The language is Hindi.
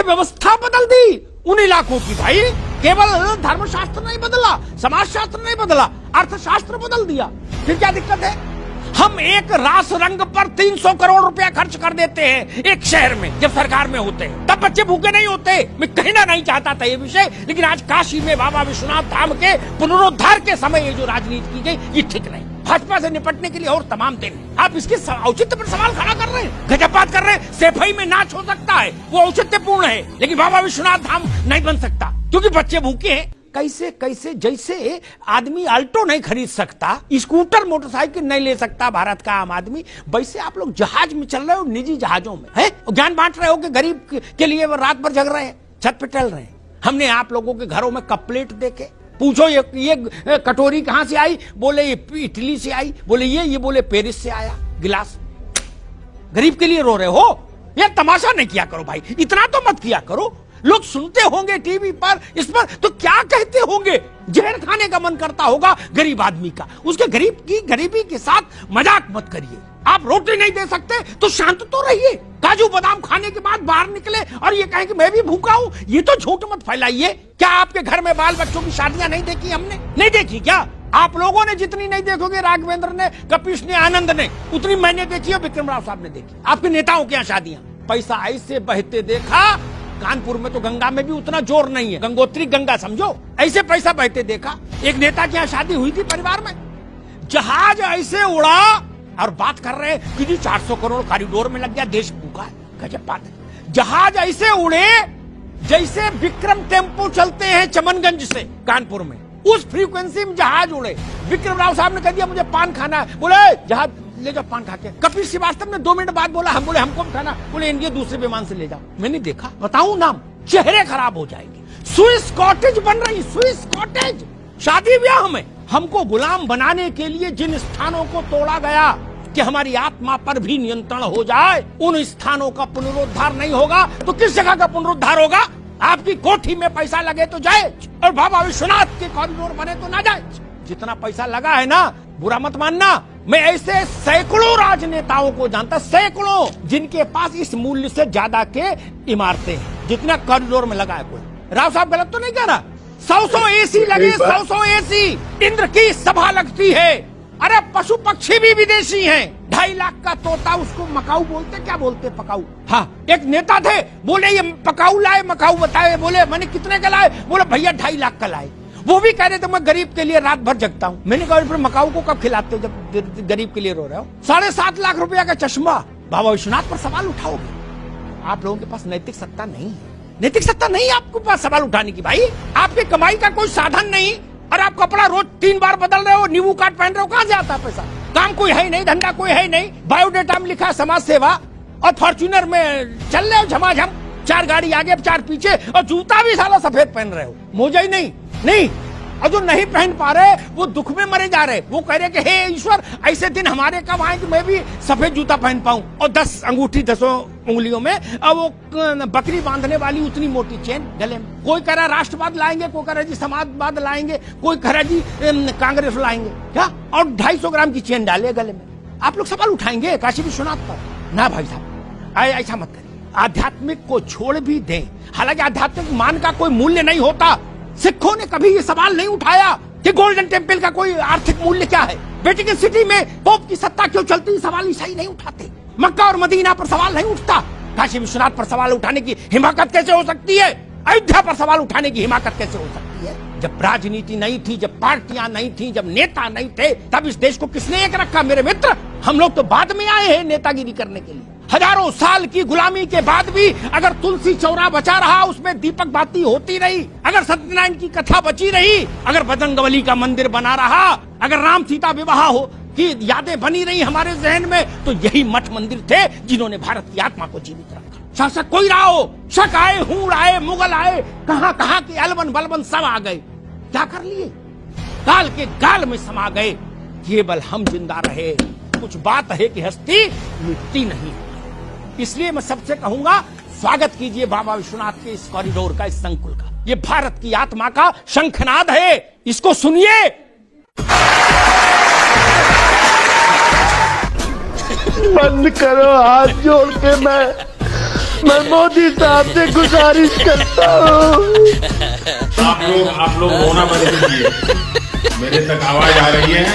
व्यवस्था बदल दी उन इलाकों की। भाई केवल धर्मशास्त्र नहीं बदला, समाजशास्त्र नहीं बदला, अर्थशास्त्र बदल दिया। फिर क्या दिक्कत है? हम एक रास रंग पर 300 करोड़ रुपया खर्च कर देते हैं एक शहर में, जब सरकार में होते हैं तब बच्चे भूखे नहीं होते। मैं कहना नहीं चाहता था ये विषय, लेकिन आज काशी में बाबा विश्वनाथ धाम के पुनरुद्धार के समय ये जो राजनीति की गई ये ठीक नहीं। भाजपा से निपटने के लिए और तमाम दिन आप इसके औचित्य पर सवाल खड़ा कर रहे हैं, गजब बात कर रहे हैं। सैफई में नाच हो सकता है, वो औचित्यपूर्ण है, लेकिन बाबा विश्वनाथ धाम नहीं बन सकता क्योंकि बच्चे भूखे हैं। कैसे कैसे, जैसे आदमी अल्टो नहीं खरीद सकता, स्कूटर मोटरसाइकिल नहीं ले सकता भारत का आम आदमी, वैसे आप लोग जहाज में चल रहे हो, निजी जहाजों में है, ज्ञान बांट रहे हो कि गरीब के लिए वो रात भर जग रहे हैं, छत पे टहल रहे हैं। हमने आप लोगों के घरों में कप प्लेट देखे, पूछो ये कटोरी कहां से आई, बोले ये इटली से आई, बोले ये बोले पेरिस से आया गिलास। गरीब के लिए रो रहे हो? ये तमाशा नहीं किया करो भाई, इतना तो मत किया करो। लोग सुनते होंगे टीवी पर, इस पर तो क्या कहते होंगे? जहर खाने का मन करता होगा गरीब आदमी का। उसके गरीबी के साथ मजाक मत करिए। आप रोटी नहीं दे सकते तो शांत तो रहिए। काजू बादाम खाने के बाद बाहर निकले और ये कहें कि मैं भी भूखा हूँ, ये तो झूठ मत फैलाइए। क्या आपके घर में बाल बच्चों की शादियां नहीं देखी हमने? नहीं देखी क्या? आप लोगों ने जितनी नहीं देखोगे, राघवेंद्र ने, कपिश ने, आनंद ने, उतनी मैंने देखी और विक्रम राव साहब ने देखी। आपके नेताओं के यहाँ शादियां पैसा ऐसे बहते देखा। कानपुर में तो गंगा में भी उतना जोर नहीं है, गंगोत्री गंगा समझो, ऐसे पैसा बहते देखा। एक नेता की यहाँ शादी हुई थी परिवार में, जहाज ऐसे उड़ा और बात कर रहे हैं कि 400 करोड़ कॉरिडोर में लग गया, देश भूखा है। गजब बात है। जहाज ऐसे उड़े जैसे विक्रम टेम्पो चलते हैं चमनगंज से कानपुर में, उस फ्रीक्वेंसी में जहाज उड़े। विक्रम राव साहब ने कह दिया मुझे पान खाना है, बोले जहाज ले जाओ पान खा के। कपिल श्रीवास्तव ने 2 मिनट बाद बोला हमको भी खाना, बोले इंडिया दूसरे विमान से ले जाओ। मैंने देखा, बताऊं नाम, चेहरे खराब हो जाएंगे। स्विस कॉटेज बन रही, स्विस कॉटेज शादी ब्याह में। हमको गुलाम बनाने के लिए जिन स्थानों को तोड़ा गया कि हमारी आत्मा पर भी नियंत्रण हो जाए, उन स्थानों का पुनरुद्धार नहीं होगा तो किस जगह का पुनरुद्धार होगा? आपकी कोठी में पैसा लगे तो जाए और बाबा विश्वनाथ के कॉरिडोर बने तो ना जाए। जितना पैसा लगा है ना, बुरा मत मानना, मैं ऐसे सैकड़ों राजनेताओं को जानता, सैकड़ों, जिनके पास इस मूल्य से ज्यादा के इमारतें हैं जितना कॉरिडोर में लगा है। कोई राव साहब गलत तो नहीं कह रहा? 100 एसी लगे, 100 एसी, इंद्र की सभा लगती है। अरे पशु पक्षी भी विदेशी हैं। 2.5 लाख का तोता, उसको मकाऊ बोलते, क्या बोलते? पकाऊ। हाँ, एक नेता थे, बोले ये पकाऊ लाए, मकाऊ बताए, बोले मैंने कितने का लाए? बोले भैया 2.5 लाख का लाए। वो भी कह रहे थे मैं गरीब के लिए रात भर जगता हूँ। मैंने कहा फिर मकाऊ को कब खिलाते हो जब गरीब के लिए रो रहे हो? 7.5 लाख रुपया का चश्मा। बाबा विश्वनाथ पर सवाल उठाओगे? आप लोगों के पास नैतिक सत्ता नहीं है, नैतिक सत्ता नहीं आपके पास सवाल उठाने की। भाई आपके कमाई का कोई साधन नहीं और आप कपड़ा रोज 3 बार बदल रहे हो, नींबू काट पहन रहे हो, कहां से आता है पैसा? काम कोई है नहीं, धंधा कोई है नहीं, बायोडेटा में लिखा समाज सेवा, और फॉर्च्यूनर में चल रहे हो झमाझम, 4 गाड़ी आगे 4 पीछे, और जूता भी साला सफेद पहन रहे हो, मोजा ही नहीं। और जो नहीं पहन पा रहे वो दुख में मरे जा रहे। वो कह रहे कि हे ईश्वर, ऐसे दिन हमारे कब आए कि मैं भी सफेद जूता पहन पाऊं, और 10 अंगूठी 10 उंगलियों में, और वो बकरी बांधने वाली उतनी मोटी चेन गले में। कोई कह रहा राष्ट्रवाद लाएंगे, कोई कह रहा जी समाजवाद लाएंगे, कोई कह रहा जी कांग्रेस लाएंगे, क्या? और 250 ग्राम की चेन डाले गले में। आप लोग सवाल उठाएंगे काशी विश्वनाथ पर? ना भाई साहब, ऐसा मत करिए। आध्यात्मिक को छोड़ भी दें, हालांकि आध्यात्मिक मान का कोई मूल्य नहीं होता। सिखों ने कभी ये सवाल नहीं उठाया कि गोल्डन टेम्पल का कोई आर्थिक मूल्य क्या है, वेटिकन सिटी में पोप की सत्ता क्यों चलती, सवाल ईसाई नहीं उठाते। मक्का और मदीना पर सवाल नहीं उठता। काशी विश्वनाथ पर सवाल उठाने की हिमाकत कैसे हो सकती है? अयोध्या पर सवाल उठाने की हिमाकत कैसे हो सकती है? जब राजनीति नहीं थी, जब पार्टियां नहीं थी, जब नेता नहीं थे, तब इस देश को किसने एक रखा मेरे मित्र? हम लोग तो बाद में आए हैं नेतागिरी करने के लिए। हजारों साल की गुलामी के बाद भी अगर तुलसी चौरा बचा रहा, उसमें दीपक बाती होती रही, अगर सत्यनारायण की कथा बची रही, अगर बजरंगबली का मंदिर बना रहा, अगर राम सीता विवाह हो की यादें बनी रही हमारे जहन में, तो यही मठ मंदिर थे जिन्होंने भारत की आत्मा को जीवित रखा। शासक कोई रहा हो, शक आए, हूड़ आए, मुगल आए, कहां के अलबन बलबन सब आ गए, क्या कर लिए? काल के गाल में समा गए। केवल हम जिंदा रहे। कुछ बात है कि हस्ती मिटती नहीं। इसलिए मैं सबसे कहूंगा, स्वागत कीजिए बाबा विश्वनाथ के इस कॉरिडोर का, इस संकुल का। ये भारत की आत्मा का शंखनाद है, इसको सुनिए। बंद करो, हाथ जोड़ के मैं मोदी साहब से गुजारिश करता हूँ। आप लोग रोना बंद कीजिए, मेरे तक आवाज आ रही है।